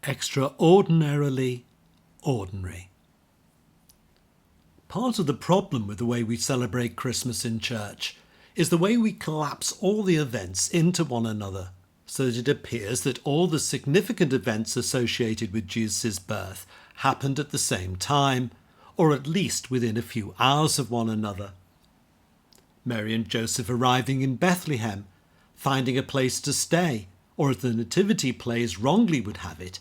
Extraordinarily Ordinary. Part of the problem with the way we celebrate Christmas in church is the way we collapse all the events into one another, so that it appears that all the significant events associated with Jesus' birth happened at the same time, or at least within a few hours of one another. Mary and Joseph arriving in Bethlehem, finding a place to stay, or as the Nativity plays wrongly would have it,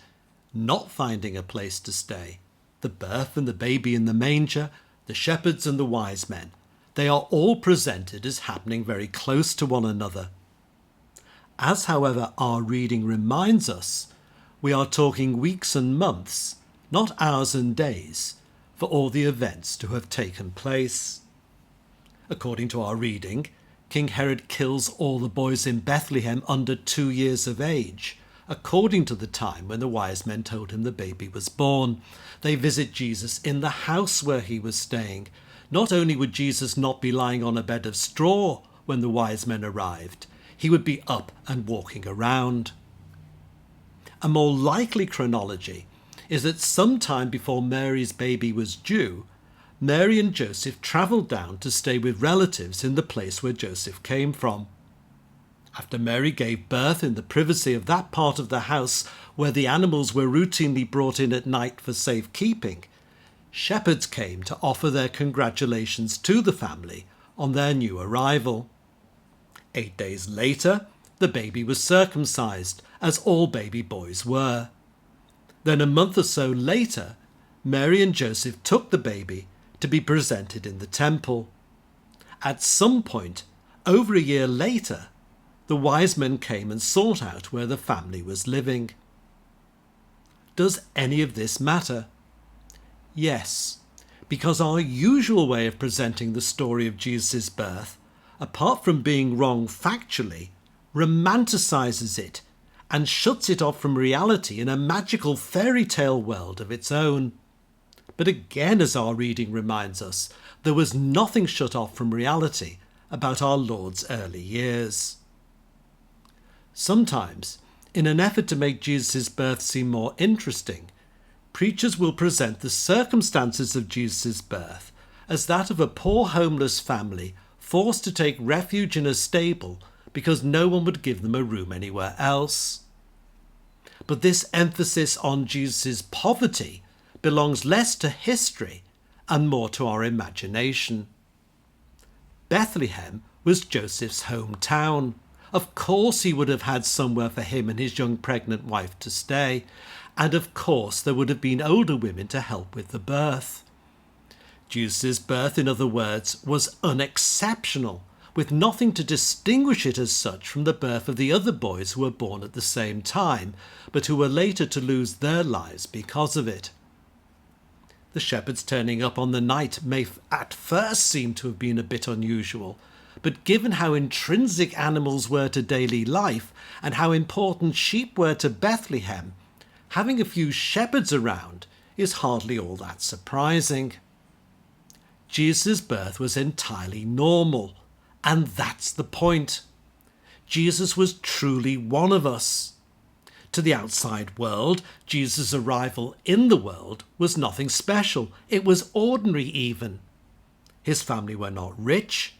not finding a place to stay, the birth and the baby in the manger, the shepherds and the wise men, they are all presented as happening very close to one another. As, however, our reading reminds us, we are talking weeks and months, not hours and days, for all the events to have taken place. According to our reading, King Herod kills all the boys in Bethlehem under 2 years of age, according to the time when the wise men told him the baby was born. They visit Jesus in the house where he was staying. Not only would Jesus not be lying on a bed of straw when the wise men arrived, he would be up and walking around. A more likely chronology is that sometime before Mary's baby was due, Mary and Joseph travelled down to stay with relatives in the place where Joseph came from. After Mary gave birth in the privacy of that part of the house where the animals were routinely brought in at night for safekeeping, shepherds came to offer their congratulations to the family on their new arrival. 8 days later, the baby was circumcised, as all baby boys were. Then a month or so later, Mary and Joseph took the baby to be presented in the temple. At some point, over a year later, the wise men came and sought out where the family was living. Does any of this matter? Yes, because our usual way of presenting the story of Jesus' birth, apart from being wrong factually, romanticizes it and shuts it off from reality in a magical fairy tale world of its own. But again, as our reading reminds us, there was nothing shut off from reality about our Lord's early years. Sometimes, in an effort to make Jesus' birth seem more interesting, preachers will present the circumstances of Jesus' birth as that of a poor homeless family forced to take refuge in a stable because no one would give them a room anywhere else. But this emphasis on Jesus' poverty belongs less to history and more to our imagination. Bethlehem was Joseph's hometown. Of course he would have had somewhere for him and his young pregnant wife to stay, and of course there would have been older women to help with the birth. Jesus' birth, in other words, was unexceptional, with nothing to distinguish it as such from the birth of the other boys who were born at the same time, but who were later to lose their lives because of it. The shepherds turning up on the night may at first seem to have been a bit unusual, but given how intrinsic animals were to daily life and how important sheep were to Bethlehem, having a few shepherds around is hardly all that surprising. Jesus' birth was entirely normal, and that's the point. Jesus was truly one of us. To the outside world, Jesus' arrival in the world was nothing special. It was ordinary even. His family were not rich,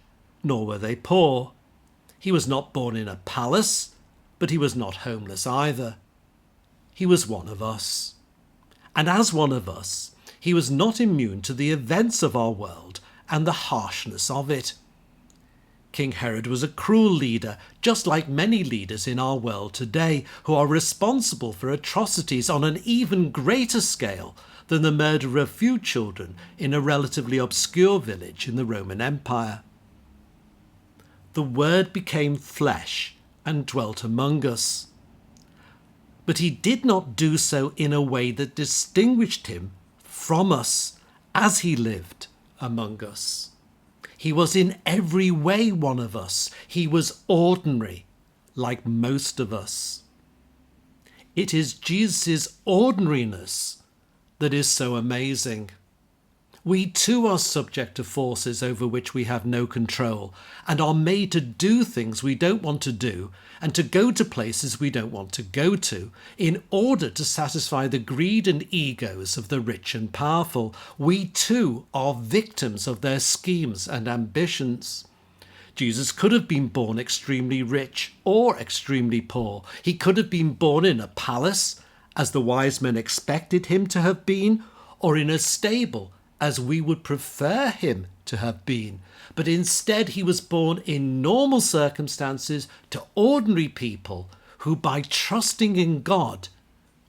nor were they poor. He was not born in a palace, but he was not homeless either. He was one of us. And as one of us, he was not immune to the events of our world and the harshness of it. King Herod was a cruel leader, just like many leaders in our world today, who are responsible for atrocities on an even greater scale than the murder of few children in a relatively obscure village in the Roman Empire. The Word became flesh and dwelt among us. But he did not do so in a way that distinguished him from us as he lived among us. He was in every way one of us. He was ordinary, like most of us. It is Jesus' ordinariness that is so amazing. We too are subject to forces over which we have no control, and are made to do things we don't want to do and to go to places we don't want to go to in order to satisfy the greed and egos of the rich and powerful. We too are victims of their schemes and ambitions. Jesus could have been born extremely rich or extremely poor. He could have been born in a palace, as the wise men expected him to have been, or in a stable, as we would prefer him to have been. But instead he was born in normal circumstances to ordinary people who, by trusting in God,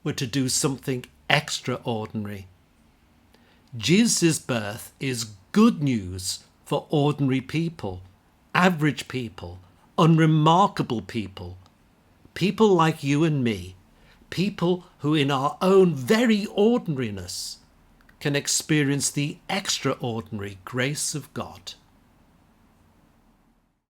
were to do something extraordinary. Jesus' birth is good news for ordinary people, average people, unremarkable people, people like you and me, people who in our own very ordinariness can experience the extraordinary grace of God.